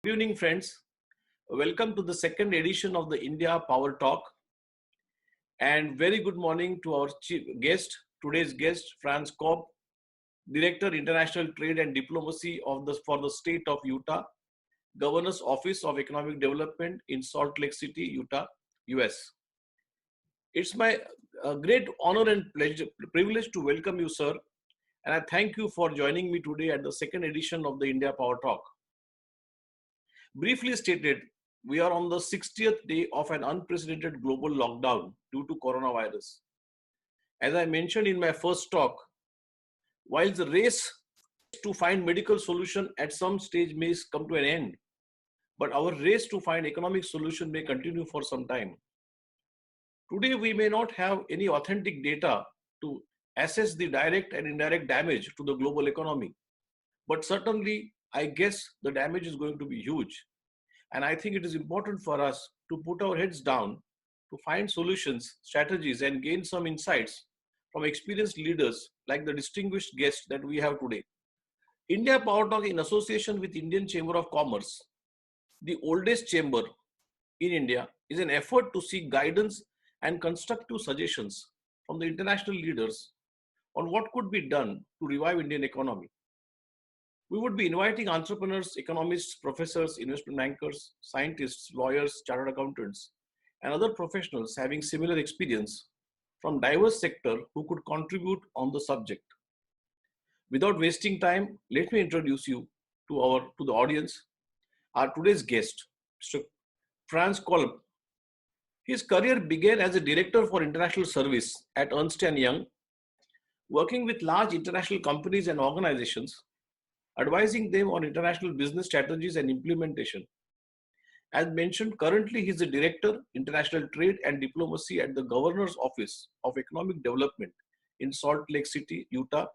evening, friends. Welcome to the second edition of the India Power Talk. And very good morning to our chief guest, today's guest, Fanz Kolb, Director, International Trade and Diplomacy for the state of Utah, Governor's Office of Economic Development in Salt Lake City, Utah, US. It's my great honor and privilege to welcome you, sir. And I thank you for joining me today at the second edition of the India Power Talk. Briefly stated, we are on the 60th day of an unprecedented global lockdown due to coronavirus. As I mentioned in my first talk, while the race to find medical solution at some stage may come to an end, but our race to find economic solution may continue for some time. Today, we may not have any authentic data to assess the direct and indirect damage to the global economy, but certainly, I guess the damage is going to be huge. And I think it is important for us to put our heads down to find solutions, strategies, and gain some insights from experienced leaders like the distinguished guest that we have today. India Power Talk, in association with Indian Chamber of Commerce, the oldest chamber in India, is an effort to seek guidance and constructive suggestions from the international leaders on what could be done to revive Indian economy. We would be inviting entrepreneurs, economists, professors, investment bankers, scientists, lawyers, chartered accountants, and other professionals having similar experience from diverse sectors who could contribute on the subject. Without wasting time, let me introduce you to the audience, our today's guest, Mr. Fanz Kolb. His career began as a director for international service at Ernst & Young, working with large international companies and organizations, advising them on international business strategies and implementation. As mentioned, currently he is the Director, International Trade and Diplomacy at the Governor's Office of Economic Development in Salt Lake City, Utah.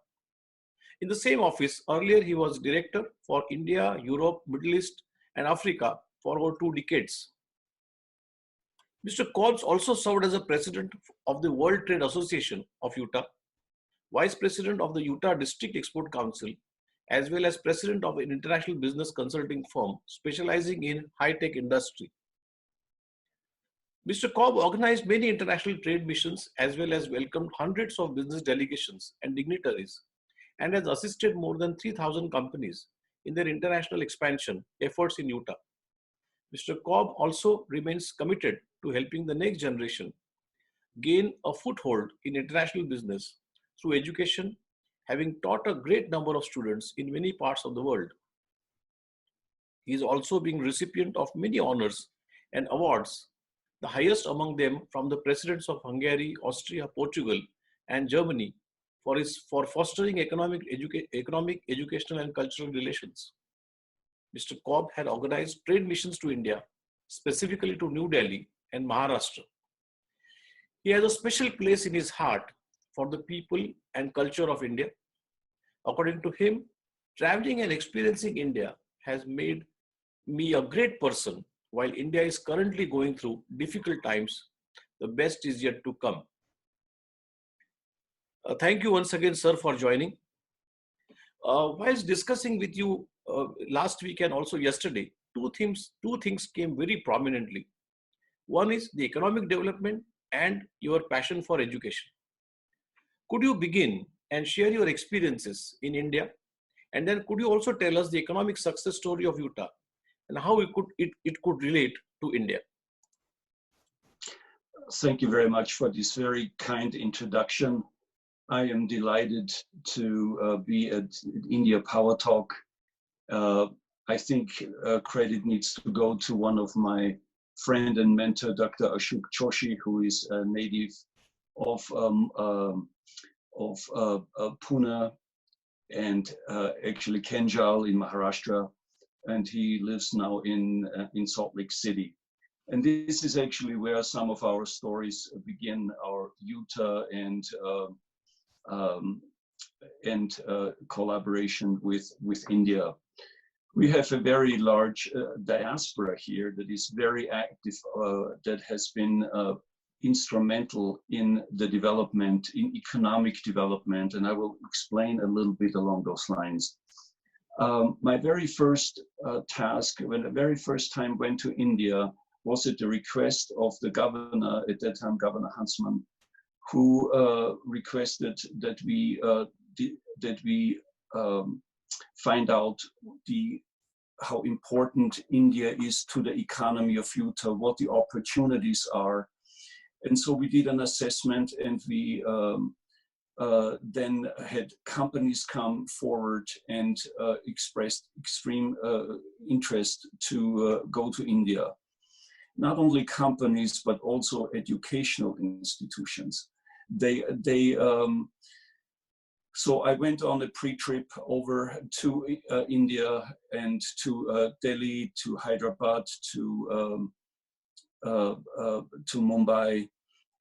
In the same office, earlier he was Director for India, Europe, Middle East, and Africa for over 2 decades. Mr. Kolb also served as a President of the World Trade Association of Utah, Vice President of the Utah District Export Council, as well as President of an international business consulting firm specializing in high-tech industry. Mr. Kolb organized many international trade missions as well as welcomed hundreds of business delegations and dignitaries and has assisted more than 3,000 companies in their international expansion efforts in Utah. Mr. Kolb also remains committed to helping the next generation gain a foothold in international business through education, having taught a great number of students in many parts of the world. He is also being recipient of many honors and awards, the highest among them from the presidents of Hungary, Austria, Portugal, and Germany for fostering economic, educational, and cultural relations. Mr. Kolb had organized trade missions to India, specifically to New Delhi and Maharashtra. He has a special place in his heart for the people and culture of India. According to him, traveling and experiencing India has made me a great person. While India is currently going through difficult times, the best is yet to come. Thank you once again, sir, for joining. Whilst discussing with you last week and also yesterday, two things came very prominently. One is the economic development and your passion for education. Could you begin and share your experiences in India? And then could you also tell us the economic success story of Utah and how it could relate to India? Thank you very much for this very kind introduction. I am delighted to be at India Power Talk. I think credit needs to go to one of my friend and mentor, Dr. Ashok Joshi, who is a native of Pune and actually Kenjal in Maharashtra, and he lives now in Salt Lake City. And this is actually where some of our stories begin, our Utah and collaboration with India. We have a very large diaspora here that is very active, that has been instrumental in the development, in economic development, and I will explain a little bit along those lines. My very first task, when the very first time went to India, was at the request of the governor, at that time, Governor Huntsman, who requested that we find out how important India is to the economy of Utah, what the opportunities are. And so we did an assessment, and we then had companies come forward and expressed extreme interest to go to India. Not only companies, but also educational institutions. So I went on a pre-trip over to India and to Delhi, to Hyderabad, to Mumbai,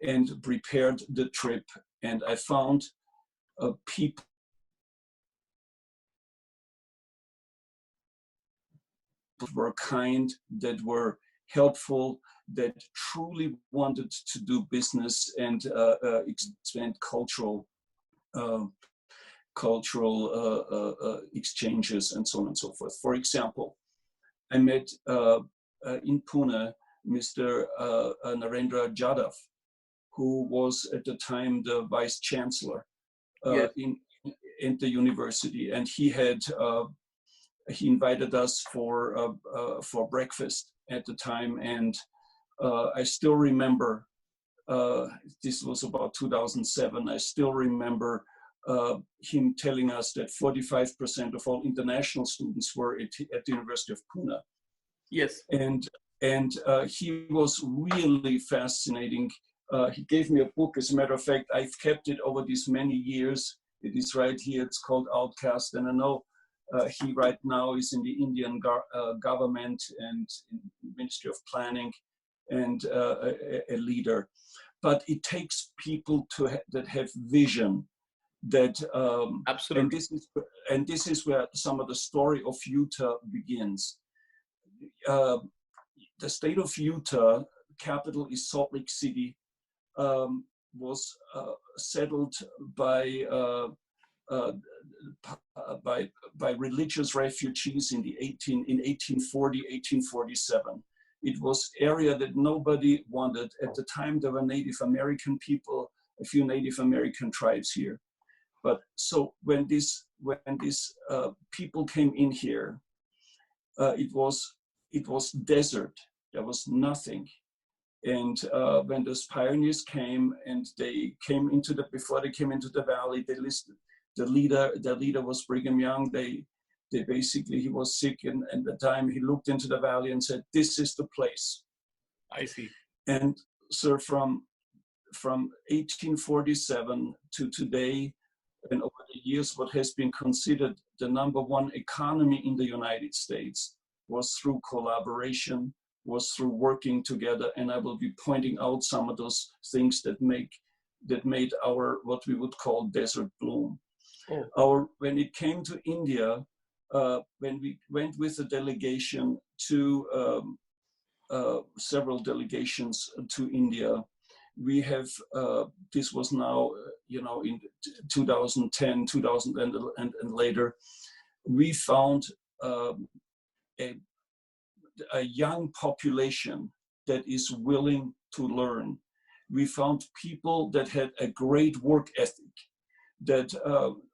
and prepared the trip. And I found people were kind, that were helpful, that truly wanted to do business and expand cultural exchanges and so on and so forth. For example, I met in Pune Mr. Narendra Jadhav, who was at the time the vice chancellor Yes. in the university, and he invited us for breakfast at the time, and I still remember. This was about 2007. I still remember him telling us that 45% of all international students were at the University of Pune. Yes. And he was really fascinating. He gave me a book. As a matter of fact, I've kept it over these many years. It is right here. It's called Outcast. And I know he right now is in the Indian government and in the Ministry of Planning and a leader. But it takes people that have vision. That Absolutely. And this is where some of the story of Utah begins. The state of Utah, capital is Salt Lake City, was settled by religious refugees in 1840, 1847. It was area that nobody wanted. At the time, there were Native American people, a few Native American tribes here. But so when these people came in here, it was desert. There was nothing. And when those pioneers came, and they came before they came into the valley, they listed the leader was Brigham Young. They basically, he was sick, and at the time he looked into the valley and said, "This is the place." I see. And so from 1847 to today, and over the years, what has been considered the #1 economy in the United States was through collaboration, was through working together. And I will be pointing out some of those things that made our, what we would call, desert bloom. Oh. When it came to India, when we went with a delegation to several delegations to India, we have, this was now, in 2010, 2000 and later, we found a young population that is willing to learn. We found people that had a great work ethic, that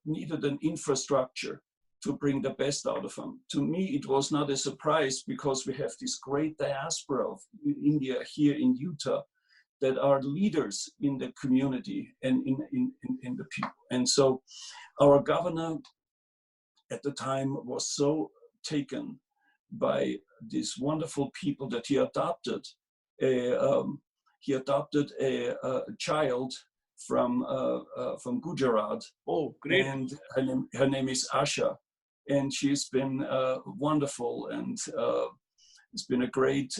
needed an infrastructure to bring the best out of them. To me, it was not a surprise, because we have this great diaspora of India here in Utah that are leaders in the community and in the people. And so our governor at the time was so taken by these wonderful people that he adopted a child from Gujarat. Oh, great! And her name is Asha, and she's been wonderful, and it's been a great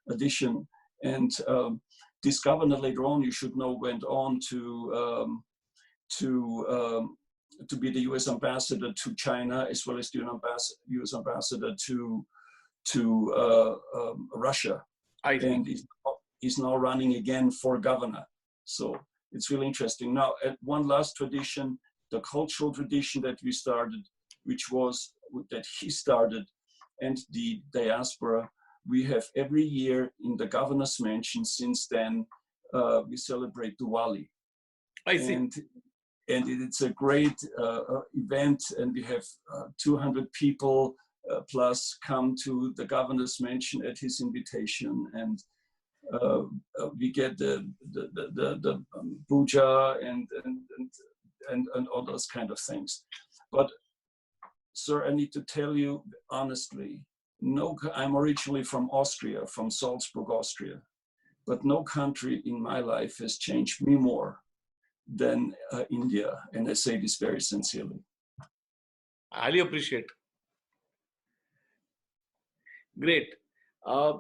addition. And this governor later on, you should know, went on to be the U.S. ambassador to China, as well as the U.S. ambassador to Russia. And he's now running again for governor. So it's really interesting. Now, one last tradition the cultural tradition that we started, that he started, and the diaspora. We have every year in the governor's mansion since then, we celebrate Diwali. I see. And it's a great event, and we have 200 people plus come to the governor's mansion at his invitation, and we get the puja and all those kind of things. But sir, I need to tell you honestly, I'm originally from Austria, from Salzburg, Austria, but no country in my life has changed me more than India, and I say this very sincerely. I highly appreciate. Great. I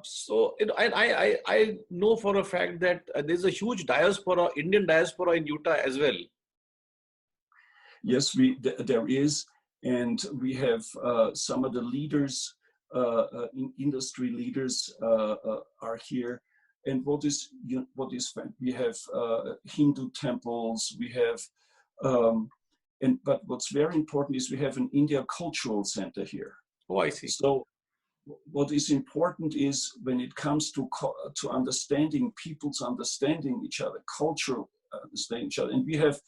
know for a fact that there's a huge diaspora, Indian diaspora in Utah as well. Yes, there is, and we have some of the leaders, industry leaders, are here. And what is we have Hindu temples, we have, but what's very important is we have an India Cultural Center here. Oh, I see. So what is important is when it comes to understanding, people's understanding each other, cultural understanding each other. And we have,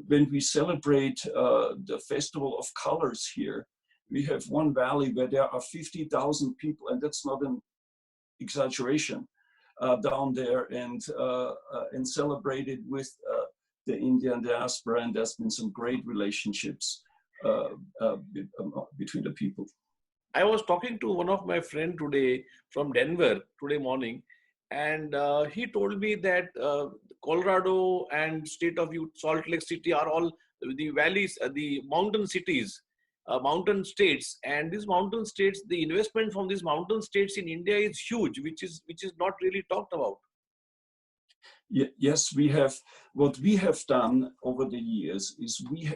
when we celebrate the Festival of Colors here, we have one valley where there are 50,000 people, and that's not an exaggeration, down there and celebrated with the Indian diaspora, and there's been some great relationships between the people. I was talking to one of my friends today from Denver today morning, and he told me that Colorado and state of Salt Lake City are all the valleys, the mountain cities, mountain states, and these mountain states, the investment from these mountain states in India is huge, which is not really talked about. Yes, we have. What we have done over the years is we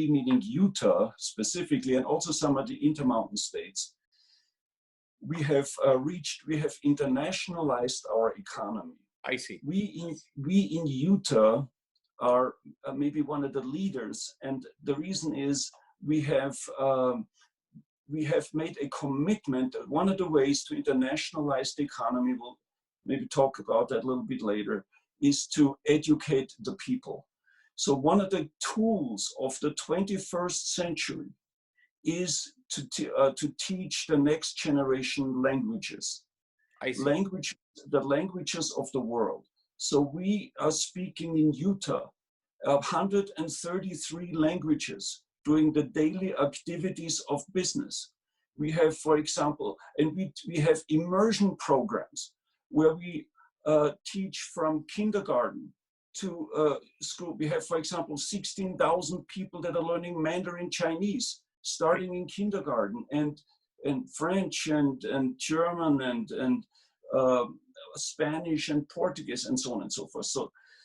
meaning Utah specifically, and also some of the intermountain states, we have internationalized our economy. I see. We in Utah are maybe one of the leaders, and the reason is we have made a commitment. One of the ways to internationalize the economy, we'll maybe talk about that a little bit later, is to educate the people. So one of the tools of the 21st century is to teach the next generation languages. I see. The languages of the world. So we are speaking in Utah 133 languages doing the daily activities of business. We have, for example, and we have immersion programs where we teach from kindergarten to school. We have, for example, 16,000 people that are learning Mandarin Chinese, starting in kindergarten, and French and German and Spanish and Portuguese and so on and so forth.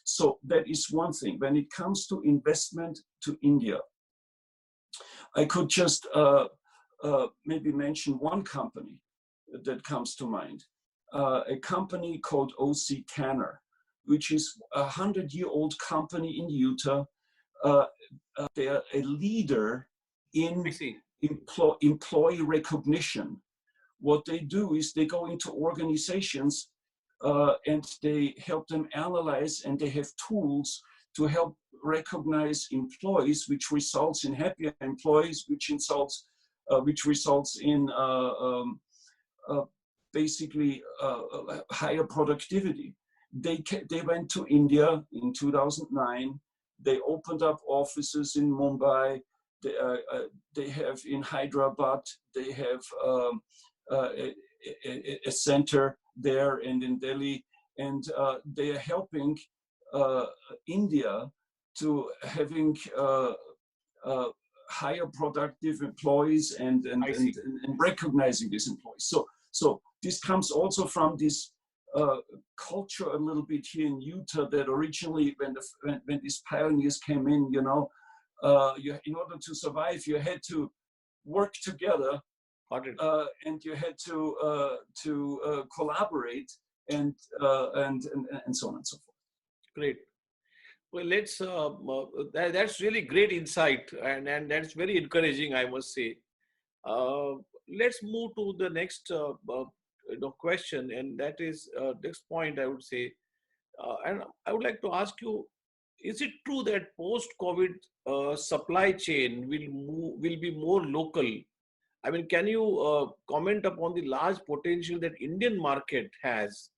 So that is one thing. When it comes to investment to India, I could just maybe mention one company that comes to mind, a company called O.C. Tanner, which is a 100-year-old company in Utah. They are a leader in employee recognition. What they do is they go into organizations and they help them analyze, and they have tools to help recognize employees, which results in happier employees, which results in basically higher productivity. They went to India in 2009. They opened up offices in Mumbai. They have in Hyderabad. They have a center there and in Delhi, and they are helping India to having higher productive employees and recognizing these employees. So this comes also from this culture a little bit here in Utah, that originally when these pioneers came in, in order to survive, you had to work together, and you had to collaborate and so on and so forth. Great. Well, that's really great insight, and that's very encouraging, I must say. Uh, let's move to the next question, and that is next point, I would say. And I would like to ask you, is it true that post-COVID supply chain will be more local? I mean, can you comment upon the large potential that Indian market has,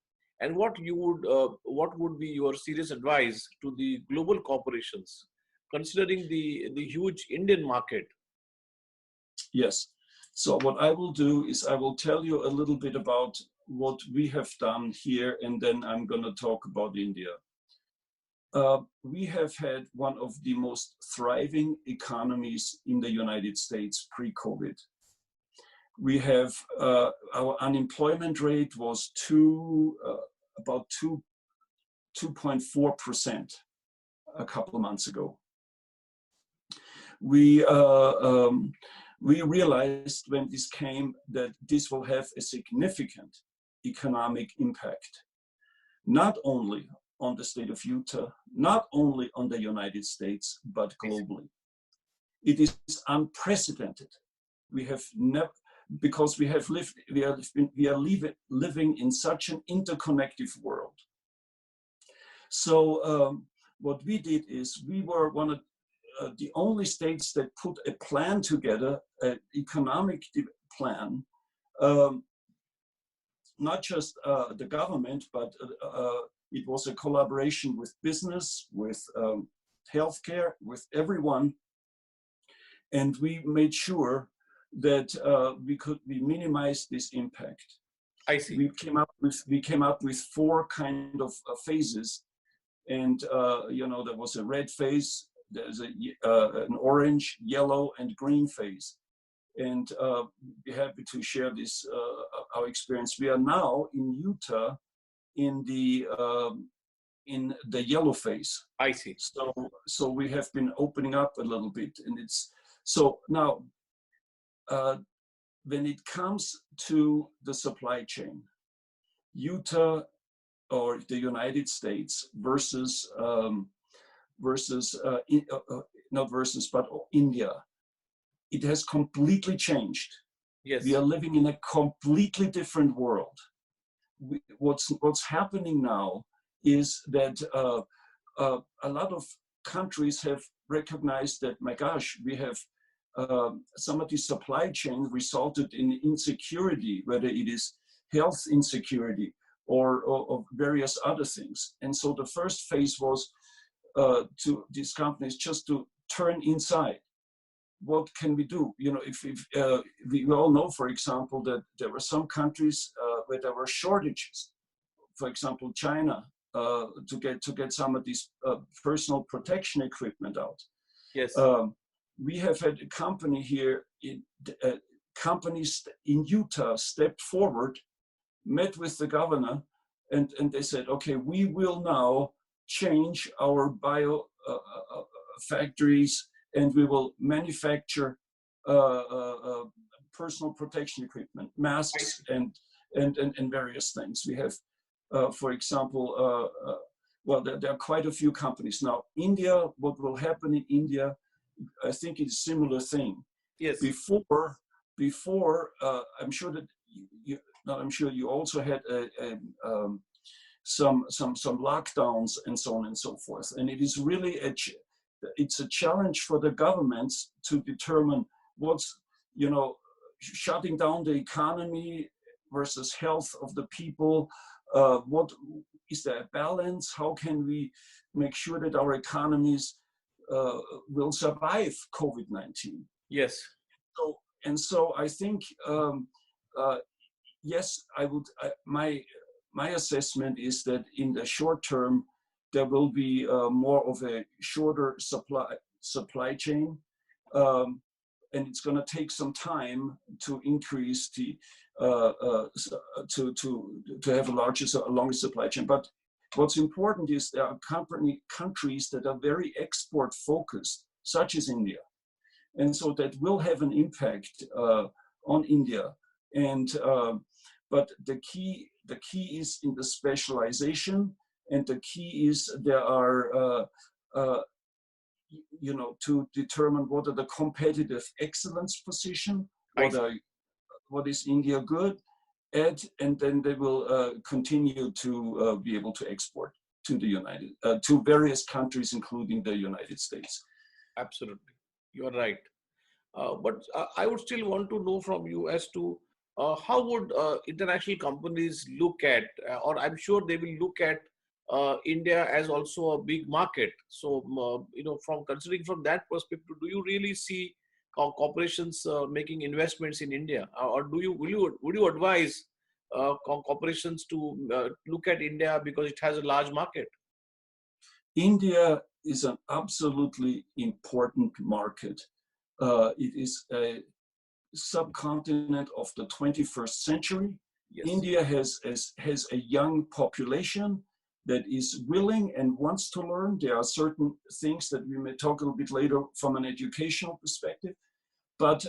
and what would be your serious advice to the global corporations, considering the huge Indian market? Yes. So what I will do is I will tell you a little bit about what we have done here, and then I'm going to talk about India. We have had one of the most thriving economies in the United States pre-COVID. We have our unemployment rate was about 2.4% a couple of months ago. We realized when this came that this will have a significant economic impact, not only on the state of Utah, not only on the United States, but globally. It is unprecedented. We have never, because we are living in such an interconnected world. So what we did is we were one of the only states that put a plan together, an economic plan, not just the government, but it was a collaboration with business, with healthcare, with everyone. And we made sure that we minimize this impact. I see. We came up with four kind of phases, and there was a red phase, there's an orange, yellow, and green phase. And be happy to share this our experience. We are now in Utah in the yellow phase. I see. So we have been opening up a little bit, and it's so now. When it comes to the supply chain, Utah or the United States versus India, it has completely changed. Yes. We are living in a completely different world. What's happening now is that a lot of countries have recognized that, my gosh, we have some of the supply chain resulted in insecurity, whether it is health insecurity or various other things. And so the first phase was to these companies just to turn inside. What can we do? If we all know, for example, that there were some countries where there were shortages. For example, China, to get some of these personal protection equipment out. Yes. We have had a company here, companies in Utah stepped forward, met with the governor, and they said, okay, we will now change our bio factories, and we will manufacture personal protection equipment, masks, and various things. We have, for example, well, there are quite a few companies. Now, India, what will happen in India, I think it's a similar thing. Yes. Before, I'm sure that you also had some lockdowns and so on and so forth. And it is really it's a challenge for the governments to determine what's, shutting down the economy versus health of the people. What is there a balance? How can we make sure that our economies will survive COVID-19? Yes. So I think yes, I would. My assessment is that in the short term there will be more of a shorter supply chain, and it's going to take some time to increase the to have a longer supply chain. But what's important is there are countries that are very export focused, such as India, and so that will have an impact on India. And but the key is in the specialization, and the key is there are uh, to determine what are the competitive excellence position, what is India good at, and then they will continue to be able to export to to various countries, including the United States. Absolutely, you are right. But I would still want to know from you as to how would international companies look at, or I'm sure they will look at India as also a big market. So, from considering from that perspective, do you really see corporations making investments in India, or would you advise corporations to look at India because it has a large market? India is an absolutely important market. It is a subcontinent of the 21st century. Yes. India has a young population that is willing and wants to learn. There are certain things that we may talk a little bit later from an educational perspective, but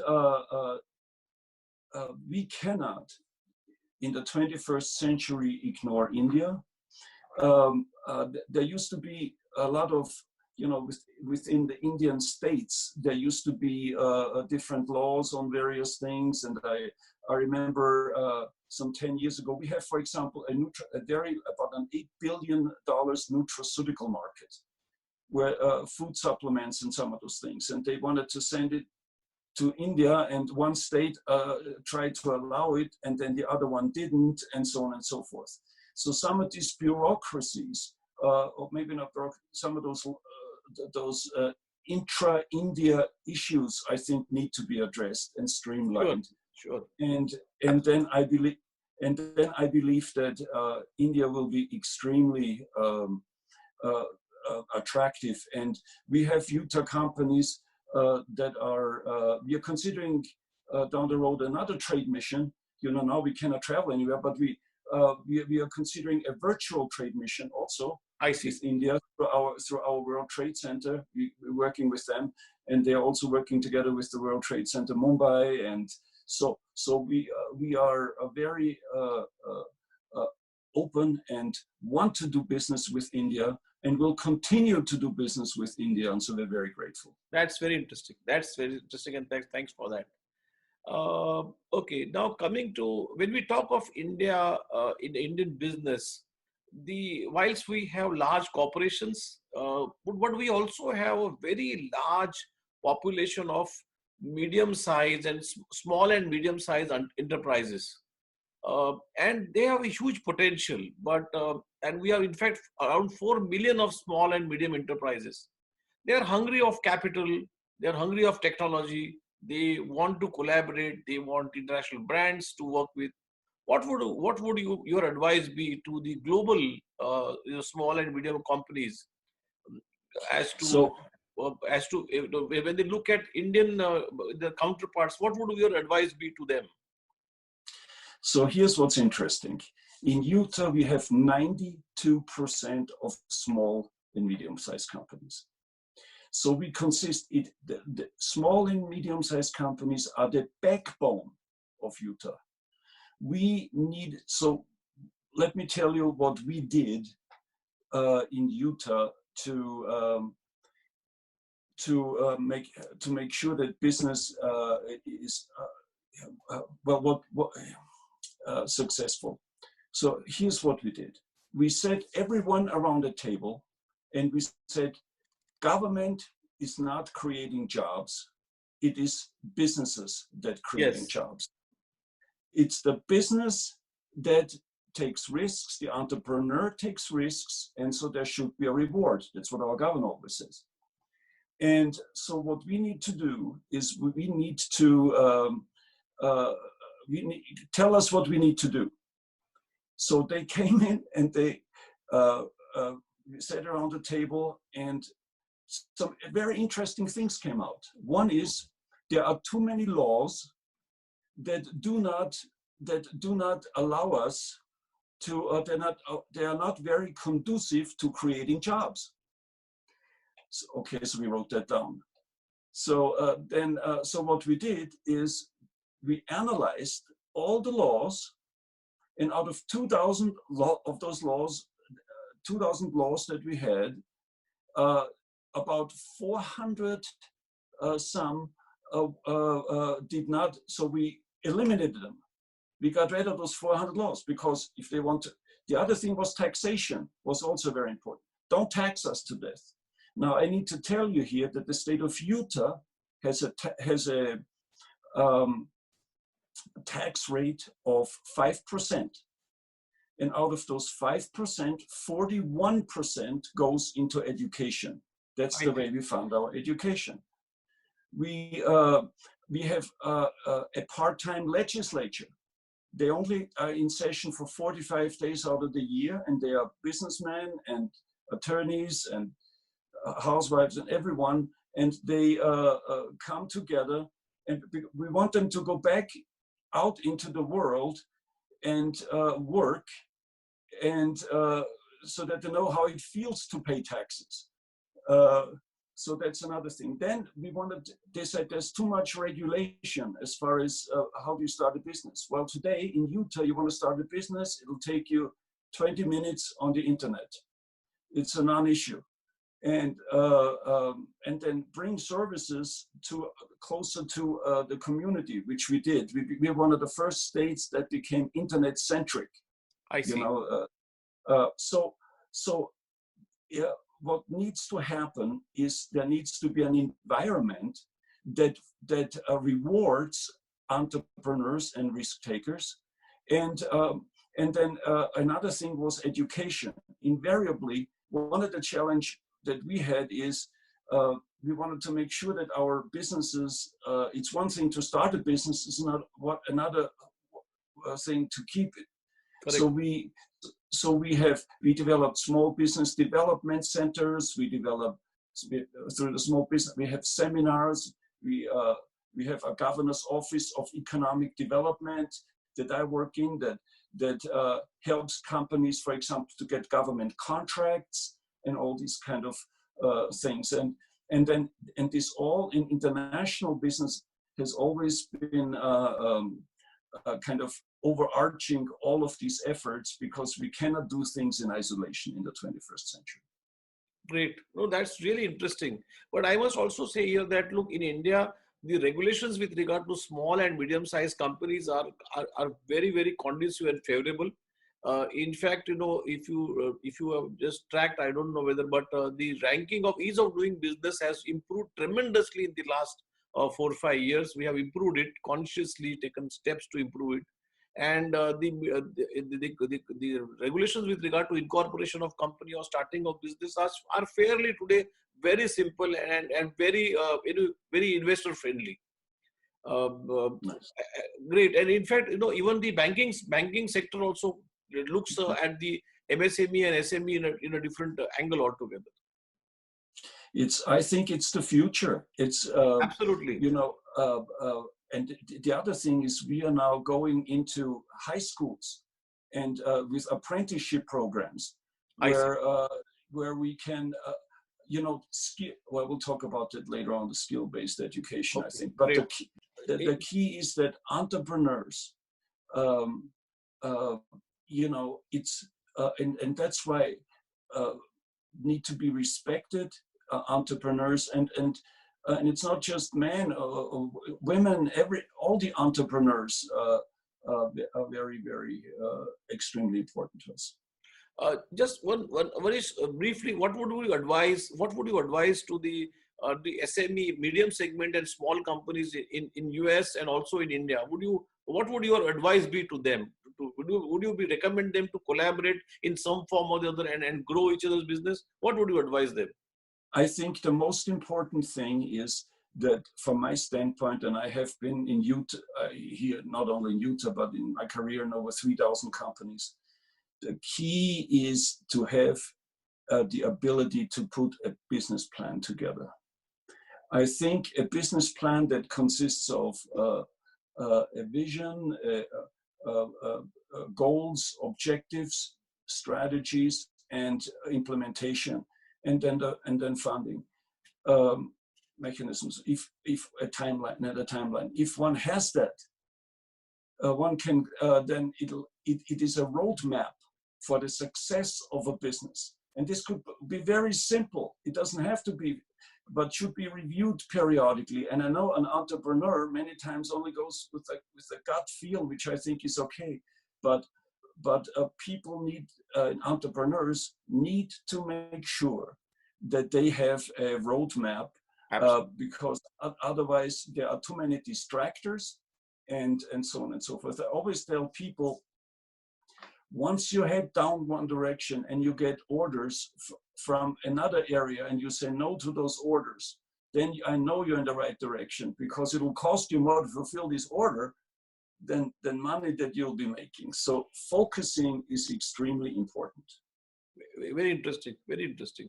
we cannot, in the 21st century, ignore India. There used to be a lot of, within the Indian states, there used to be different laws on various things. And I remember some 10 years ago, we have, for example, about an $8 billion nutraceutical market, where food supplements and some of those things. And they wanted to send it to India, and one state tried to allow it, and then the other one didn't, and so on and so forth. So some of these bureaucracies, or maybe not some of those intra-India issues, I think, need to be addressed and streamlined. Sure. And then I believe that India will be extremely attractive. And we have Utah companies that we are considering down the road another trade mission. Now we cannot travel anywhere, but we are considering a virtual trade mission also. I see. With India through our World Trade Center. We're working with them, and they're also working together with the World Trade Center Mumbai. And so we are very open and want to do business with India, and will continue to do business with India. And so we're very grateful. That's very interesting. And thanks for that. Okay, now coming to, when we talk of India in Indian business, whilst we have large corporations, but we also have a very large population of medium-sized and small and medium-sized enterprises, and they have a huge potential. And we have in fact around 4 million of small and medium enterprises. They are hungry of capital. They are hungry of technology. They want to collaborate. They want international brands to work with. What would your advice be to the global small and medium companies as to when they look at Indian the counterparts? What would your advice be to them? So here's what's interesting. In Utah, we have 92% of small and medium-sized companies. So we the small and medium-sized companies are the backbone of Utah. So let me tell you what we did in Utah to make sure that business is successful. So here's what we did. We set everyone around the table, and we said, government is not creating jobs. It is businesses that creating jobs. It's the business that takes risks. The entrepreneur takes risks, and so there should be a reward. That's what our governor always says. And so what we need to do is we need to tell us what we need to do. So they came in and they sat around the table, and some very interesting things came out. One is there are too many laws that do not allow us to. They are not very conducive to creating jobs. So, okay, so we wrote that down. So so what we did is we analyzed all the laws, and out of 2,000 of those laws, 2,000 laws that we had, about 400 some did not, so we eliminated them. We got rid of those 400 laws because if they want to, the other thing was taxation was also very important. Don't tax us to death. Now I need to tell you here that the state of Utah has a tax rate of 5. And out of those 5%, 41% goes into education. That's the way we fund our education. We have a part-time legislature. They only are in session for 45 days out of the year, and they are businessmen and attorneys and housewives and everyone, and they come together, and we want them to go back out into the world and work, and so that they know how it feels to pay taxes. So that's another thing. Then they said there's too much regulation as far as how do you start a business. Well, today in Utah, you want to start a business, it'll take you 20 minutes on the internet. It's a non-issue. And then bring services to closer to the community, which we did. We're one of the first states that became internet-centric. I see. You know, yeah, what needs to happen is there needs to be an environment that rewards entrepreneurs and risk takers, and then another thing was education. Invariably, one of the challenge that we had is we wanted to make sure that our businesses. It's one thing to start a business; it's not another thing to keep it. Correct. So we developed small business development centers. We developed through the small business. We have seminars. We have a governor's office of economic development that I work in that helps companies, for example, to get government contracts and all these kind of things. And this all in international business has always been kind of overarching all of these efforts, because we cannot do things in isolation in the 21st century. Great. No, that's really interesting. But I must also say here that, look, in India, the regulations with regard to small and medium-sized companies are very, very conducive and favorable. In fact, you know, if you have just tracked, I don't know whether, but the ranking of ease of doing business has improved tremendously in the last 4 or 5 years. We have improved it, consciously taken steps to improve it. And the regulations with regard to incorporation of company or starting of business are fairly today very simple and very very investor friendly. Nice. Great. And in fact, you know, even the banking sector also looks at the MSME and SME in a different angle altogether. I think it's the future. It's absolutely, you know, and the other thing is we are now going into high schools and with apprenticeship programs where we can, you know, well, we'll talk about it later on, the skill-based education, okay, I think. But the key is that entrepreneurs, you know, it's, and that's why need to be respected, entrepreneurs, and it's not just men or women. All the entrepreneurs are very, very extremely important to us. Just one is briefly, what would you advise to the SME medium segment and small companies in US and also in India? What would your advice be to them? Would you recommend them to collaborate in some form or the other and grow each other's business? What would you advise them? I think the most important thing is that, from my standpoint, and I have been in Utah, here, not only in Utah, but in my career in over 3,000 companies, the key is to have the ability to put a business plan together. I think a business plan that consists of a vision, goals, objectives, strategies, and implementation, and then funding mechanisms. If a timeline, if one has that, one can then it is a roadmap for the success of a business. And this could be very simple. It doesn't have to be, but should be reviewed periodically. And I know an entrepreneur many times only goes with a gut feel, which I think is okay. But people need, entrepreneurs need to make sure that they have a roadmap, because otherwise there are too many distractors and so on and so forth. I always tell people, once you head down one direction and you get orders from another area and you say no to those orders, then I know you're in the right direction, because it will cost you more to fulfill this order than money that you'll be making. So focusing is extremely important. Very interesting, very interesting.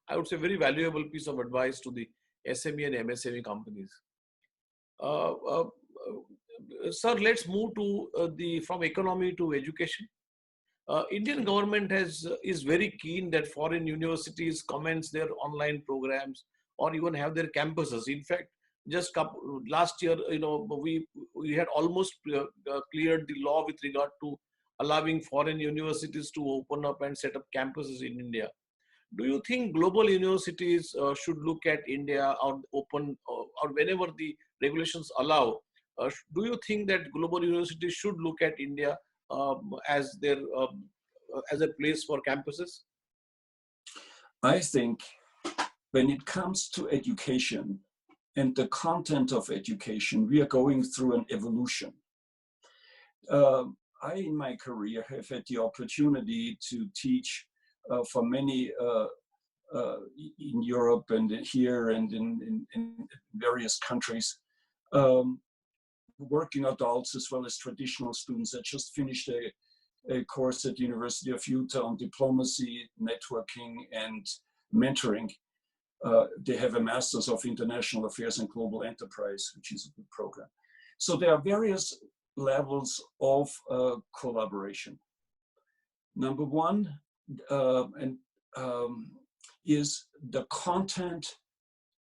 I would say very valuable piece of advice to the SME and MSME companies. Sir, let's move to from economy to education. Indian government is very keen that foreign universities commence their online programs or even have their campuses. In fact, just last year, we had almost cleared the law with regard to allowing foreign universities to open up and set up campuses in India. Do you think global universities should look at India or open or whenever the regulations allow? Do you think that global universities should look at India as a place for campuses? I think when it comes to education and the content of education, we are going through an evolution. I, in my career, have had the opportunity to teach for many in Europe and here and in various countries, working adults as well as traditional students. I just finished a course at the University of Utah on diplomacy, networking, and mentoring. They have a Masters of International Affairs and Global Enterprise, which is a good program. So there are various levels of collaboration. Number one, is the content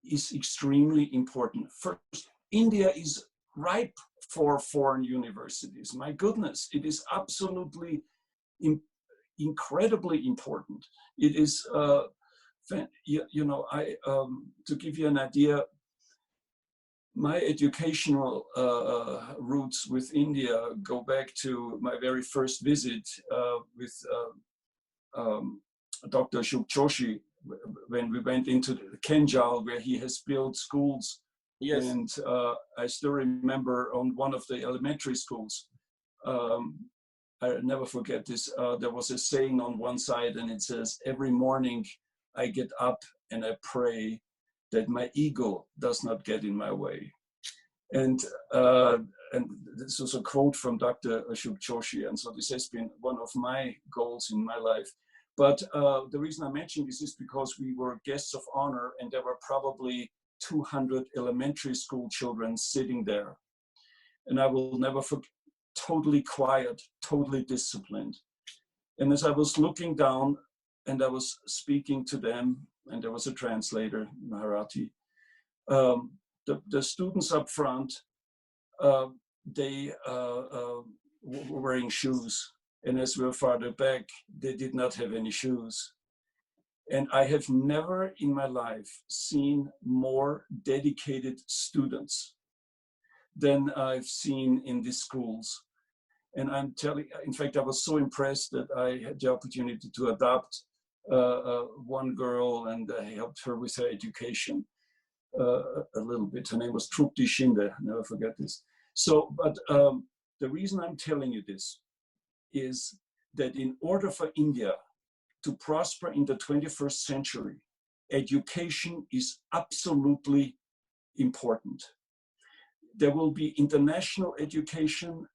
is extremely important. First, India is ripe for foreign universities. My goodness, it is absolutely incredibly important. It is, to give you an idea, my educational roots with India go back to my very first visit with Dr. Ashok Joshi, when we went into Kenjal, where he has built schools. Yes. And I still remember on one of the elementary schools, I'll never forget this, there was a saying on one side, and it says, "Every morning I get up and I pray that my ego does not get in my way." And this was a quote from Dr. Ashok Joshi, and so this has been one of my goals in my life. But the reason I mentioned this is because we were guests of honor, and there were probably 200 elementary school children sitting there. And I will never forget, totally quiet, totally disciplined. And as I was looking down and I was speaking to them, and there was a translator, Marathi, the students up front, they were wearing shoes. And as we were farther back, they did not have any shoes. And I have never in my life seen more dedicated students than I've seen in these schools. And I'm telling, in fact, I was so impressed that I had the opportunity to adopt one girl, and I helped her with her education a little bit. Her name was Trupti Shinde, I'll never forget this. So, but the reason I'm telling you this is that in order for India to prosper in the 21st century, education is absolutely important. There will be international education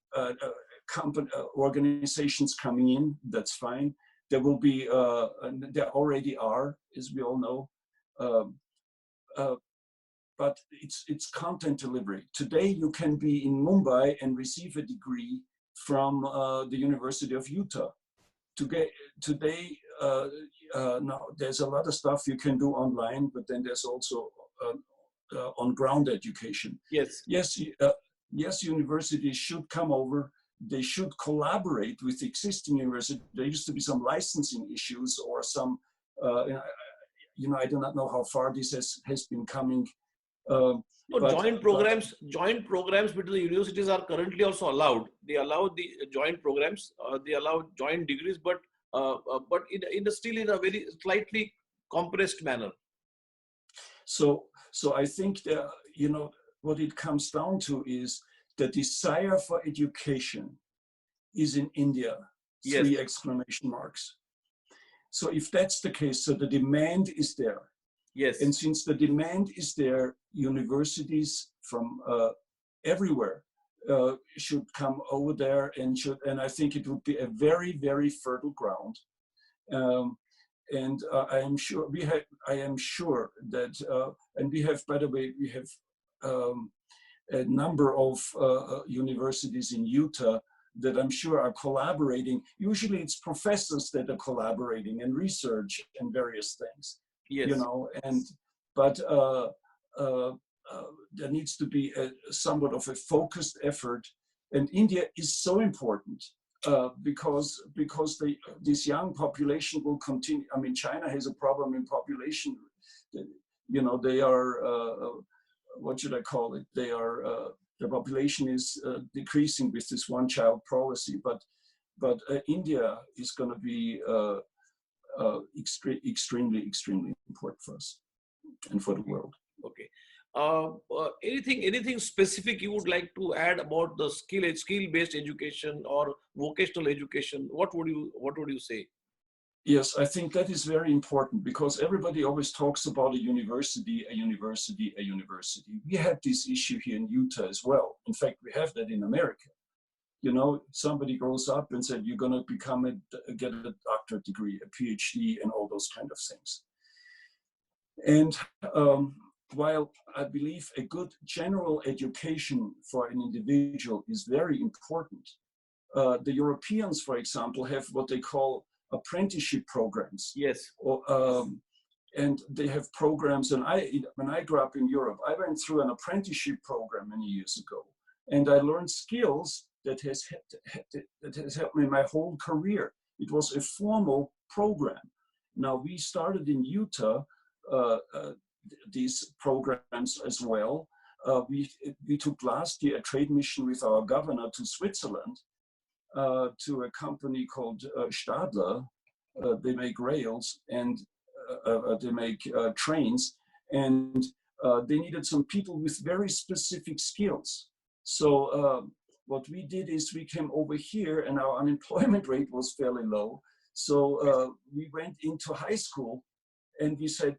organizations coming in, that's fine. There will be, there already are, as we all know, but it's content delivery. Today you can be in Mumbai and receive a degree from the University of Utah. Today, now there's a lot of stuff you can do online, but then there's also on-ground education. Yes. Yes, universities should come over they should collaborate with the existing university. There used to be some licensing issues or some, I do not know how far this has been coming. No, joint programs between the universities are currently also allowed. They allow the joint programs, they allow joint degrees, but still in a very slightly compressed manner. So I think that, what it comes down to is the desire for education is in India, Yes. 3 exclamation marks. So if that's the case, so the demand is there. Yes. And since the demand is there, universities from everywhere should come over there and I think it would be a very, very fertile ground. And I am sure that, and we have, by the way, we have a number of universities in Utah that I'm sure are collaborating. Usually it's professors that are collaborating and research and various things. Yes. But there needs to be somewhat of a focused effort. And India is so important because this young population will continue. I mean, China has a problem in population. They are, what should I call it? They are, the population is decreasing with this one-child policy. But India is going to be extremely important for us and for the world. Okay. Anything specific you would like to add about the skill-based education or vocational education? What would you say? Yes, I think that is very important because everybody always talks about a university. We have this issue here in Utah as well. In fact, we have that in America. Somebody grows up and said, you're going to get a doctorate degree, a PhD, and all those kind of things. And while I believe a good general education for an individual is very important, the Europeans, for example, have what they call apprenticeship programs. Yes. And they have programs. And when I grew up in Europe, I went through an apprenticeship program many years ago. And I learned skills that has helped me my whole career. It was a formal program. Now, we started in Utah these programs as well. We took last year a trade mission with our governor to Switzerland, to a company called Stadler. They make rails and they make trains, and they needed some people with very specific skills. So what we did is we came over here, and our unemployment rate was fairly low. So we went into high school and we said,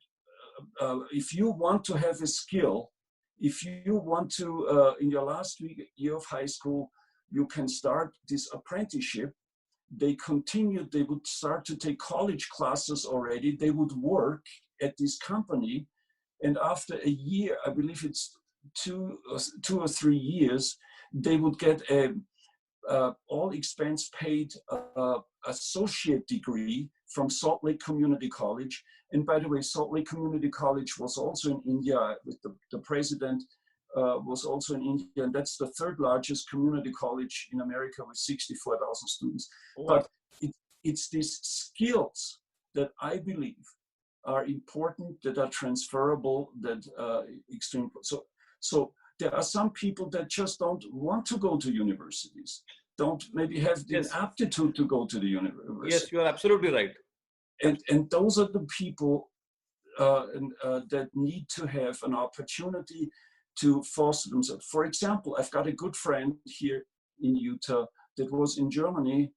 if you want to have a skill, if you want to, in your last year of high school, you can start this apprenticeship. They continued, they would start to take college classes already. They would work at this company. And after a year, I believe it's two or 3 years, they would get a all expense paid associate degree from Salt Lake Community College. And by the way, Salt Lake Community College was also in India, with the president was also in India, and that's the 3rd largest community college in America with 64,000 students. Oh. But it's these skills that I believe are important, that are transferable, that extreme. So there are some people that just don't want to go to universities, don't maybe have the yes. aptitude to go to the university. Yes, you are absolutely right. And those are the people that need to have an opportunity to foster themselves. For example, I've got a good friend here in Utah that was in Germany,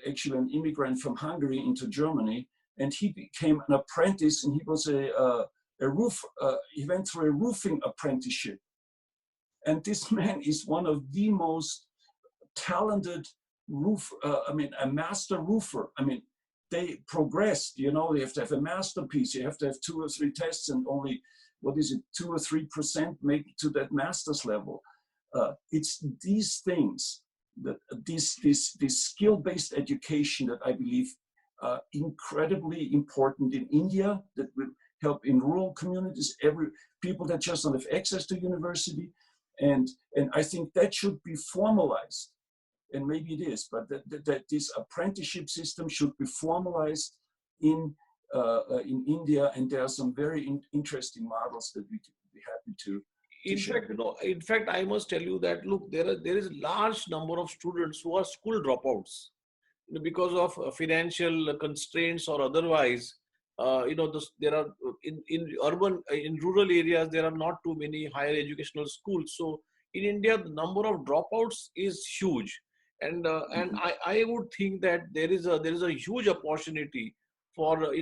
actually an immigrant from Hungary into Germany, and he became an apprentice, and he was he went through a roofing apprenticeship. And this man is one of the most talented a master roofer. I mean, they progressed, you have to have a masterpiece, you have to have 2 or 3 tests, and only, 2 or 3% make it to that master's level. It's these things, that this skill-based education that I believe are incredibly important in India, that will help in rural communities, people that just don't have access to university. And I think that should be formalized. and maybe it is, but that this apprenticeship system should be formalized in India, and there are some very interesting models that we could be happy to share. In fact, I must tell you that look, there is a large number of students who are school dropouts, because of financial constraints or otherwise. There are in rural areas there are not too many higher educational schools. So in India, the number of dropouts is huge, and I would think that there is a huge opportunity for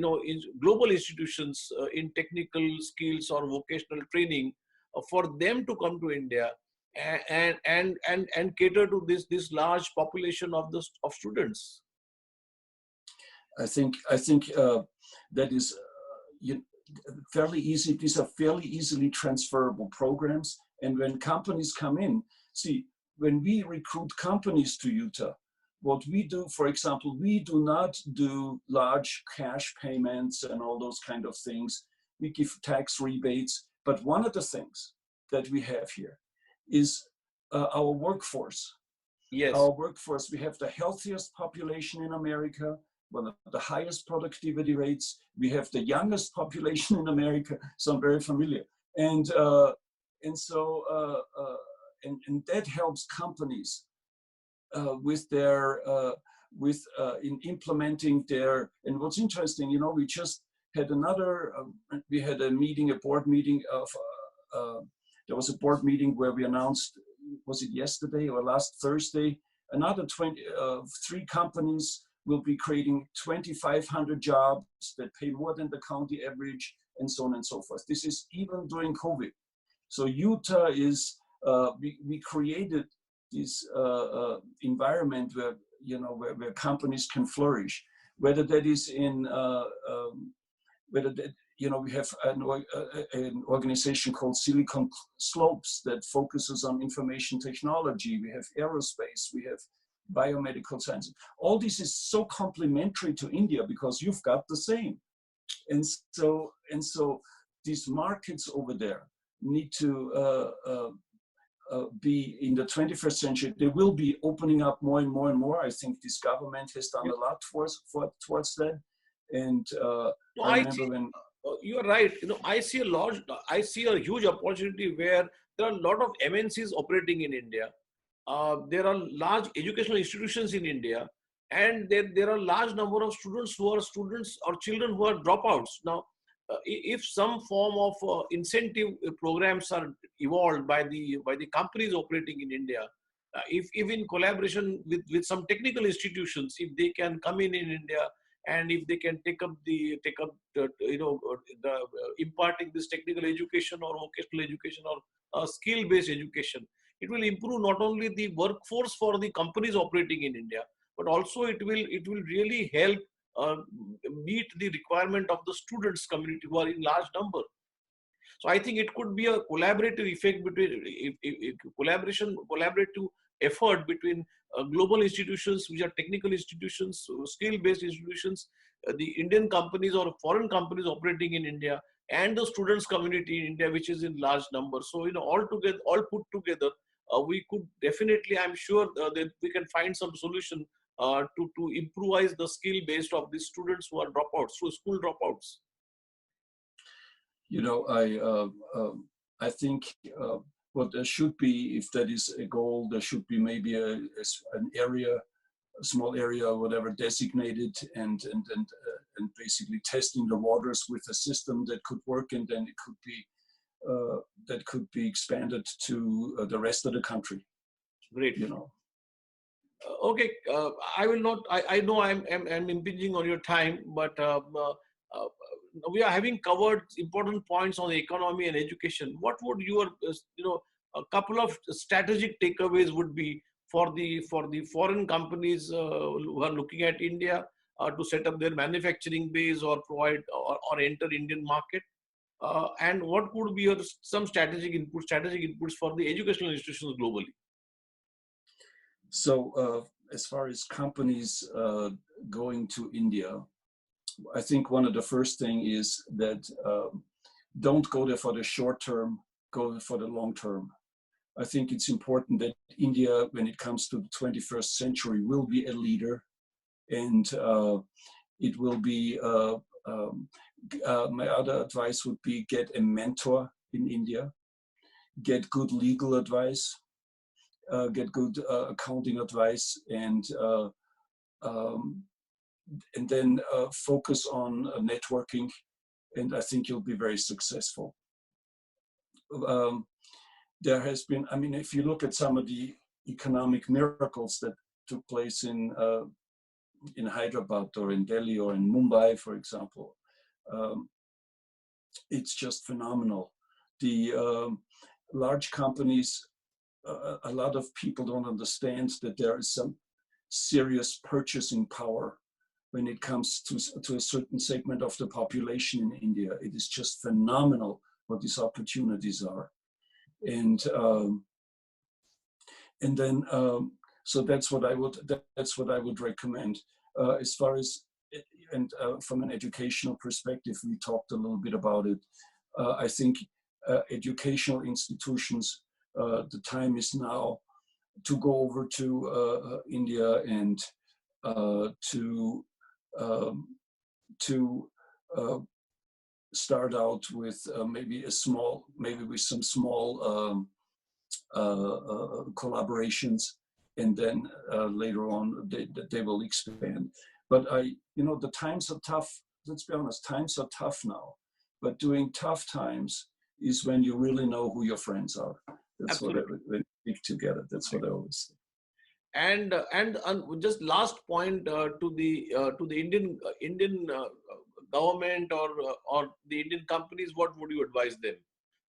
global institutions in technical skills or vocational training for them to come to India and cater to this large population of students. I think that is fairly easy. These are fairly easily transferable programs. And when companies come in, see, when we recruit companies to Utah, what we do, for example, we do not do large cash payments and all those kind of things. We give tax rebates. But one of the things that we have here is our workforce. Yes. Our workforce, we have the healthiest population in America, one of the highest productivity rates. We have the youngest population in America, so I'm very familiar. And that helps companies with their in implementing their. And what's interesting, we just had we had a meeting, a board meeting of. There was a board meeting where we announced, was it yesterday or last Thursday, another 3 companies will be creating 2,500 jobs that pay more than the county average, and so on and so forth. This is even during COVID. So Utah is, we created this environment where, where companies can flourish, whether that is in, whether that, we have an organization called Silicon Slopes that focuses on information technology. We have aerospace, we have biomedical science. All this is so complementary to India because you've got the same. And so these markets over there need to be in the 21st century. They will be opening up more and more and more. I think this government has done a lot towards that. And I remember when you are right. I see a huge opportunity where there are a lot of MNCs operating in India. There are large educational institutions in India, and there are large number of students who are students or children who are dropouts. Now, if some form of incentive programs are evolved by the companies operating in India, if in collaboration with some technical institutions, if they can come in India, and if they can take up the imparting this technical education or vocational education or skill-based education, it will improve not only the workforce for the companies operating in India, but also it will really help meet the requirement of the students community who are in large number. So I think it could be a collaborative effect between collaborative effort between global institutions, which are technical institutions, skill-based institutions, the Indian companies or foreign companies operating in India, and the students community in India, which is in large numbers. So all put together, we could definitely, I'm sure that we can find some solution to improvise the skill based of these students who are dropouts, so school dropouts. I think what there should be, if that is a goal, there should be maybe an area, a small area or whatever designated, and basically testing the waters with a system that could work, and then it could be that could be expanded to the rest of the country. Great. Okay, I will not. I know I'm impinging on your time, but we are having covered important points on the economy and education. What would your a couple of strategic takeaways would be for the foreign companies who are looking at India to set up their manufacturing base or provide or enter Indian market, and what could be some strategic inputs for the educational institutions globally? So as far as companies going to India, I think one of the first thing is that don't go there for the short term, go for the long term. I think it's important that India, when it comes to the 21st century, will be a leader, and it will be. My other advice would be get a mentor in India, get good legal advice, get good accounting advice, um, and then focus on networking, and I think you'll be very successful. There has been, I mean, if you look at some of the economic miracles that took place in Hyderabad or in Delhi or in Mumbai, for example, it's just phenomenal. The large companies, a lot of people don't understand that there is some serious purchasing power when it comes to a certain segment of the population in India. It is just phenomenal what these opportunities are. And then so that's what I would recommend. As far as, and from an educational perspective, we talked a little bit about it. I think educational institutions, the time is now to go over to India and to start out with maybe with some small collaborations, and then later on they will expand. But the times are tough. Let's be honest, times are tough now. But during tough times is when you really know who your friends are. That's Absolutely. When we stick together. That's what I always say. And just last point to the Indian government or the Indian companies, what would you advise them?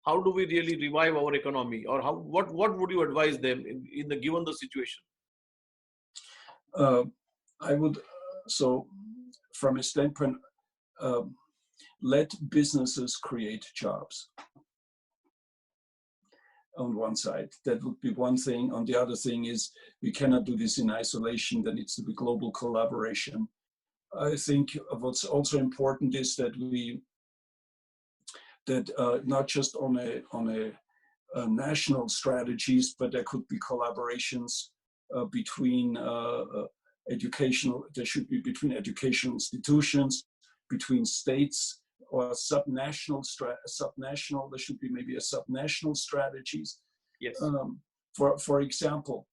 How do we really revive our economy, or what would you advise them in the given the situation? I would, so from a standpoint, let businesses create jobs. On one side, that would be one thing. On the other thing is, we cannot do this in isolation. There needs to be global collaboration. I think what's also important is that not just on a national strategies, but there could be collaborations between educational. There should be between educational institutions, between states, or subnational. There should be maybe a subnational strategies. Yes. For example,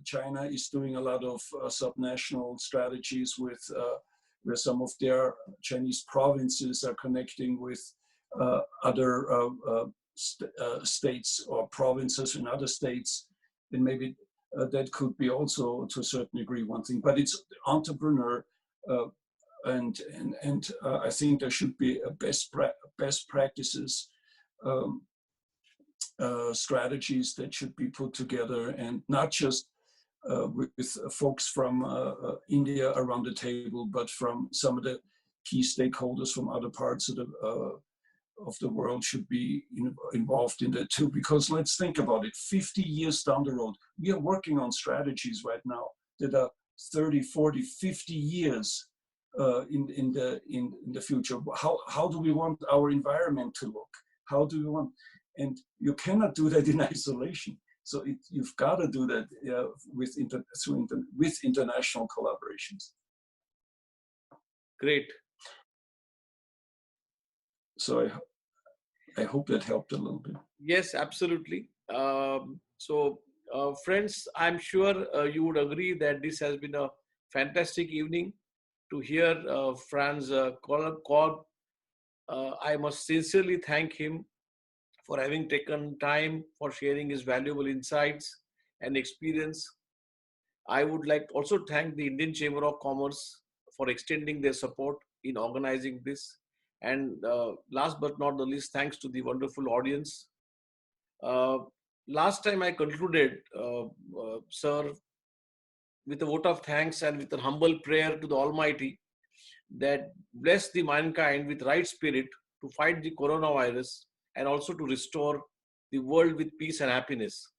China is doing a lot of subnational strategies with where some of their Chinese provinces are connecting with other states or provinces in other states, and maybe that could be also to a certain degree one thing. But it's entrepreneur. And I think there should be a best practices strategies that should be put together, and not just with folks from India around the table, but from some of the key stakeholders from other parts of the world should be involved in that too. Because let's think about it, 50 years down the road, we are working on strategies right now that are 30, 40, 50 years in the future. How do we want our environment to look? How do we want? And you cannot do that in isolation. So you've got to do that with international collaborations. Great. So I hope that helped a little bit. Yes, absolutely. Friends, I'm sure you would agree that this has been a fantastic evening to hear Fanz Kolb. I must sincerely thank him for having taken time for sharing his valuable insights and experience. I would like to also thank the Indian Chamber of Commerce for extending their support in organizing this. And last but not the least, thanks to the wonderful audience. Last time I concluded, sir, with a vote of thanks and with a humble prayer to the Almighty that bless the mankind with right spirit to fight the coronavirus and also to restore the world with peace and happiness.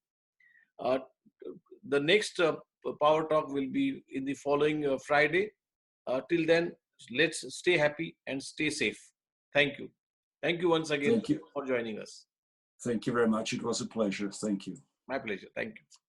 The next Power Talk will be in the following Friday. Till then, let's stay happy and stay safe. Thank you. Thank you once again for joining us. Thank you very much. It was a pleasure. Thank you. My pleasure. Thank you.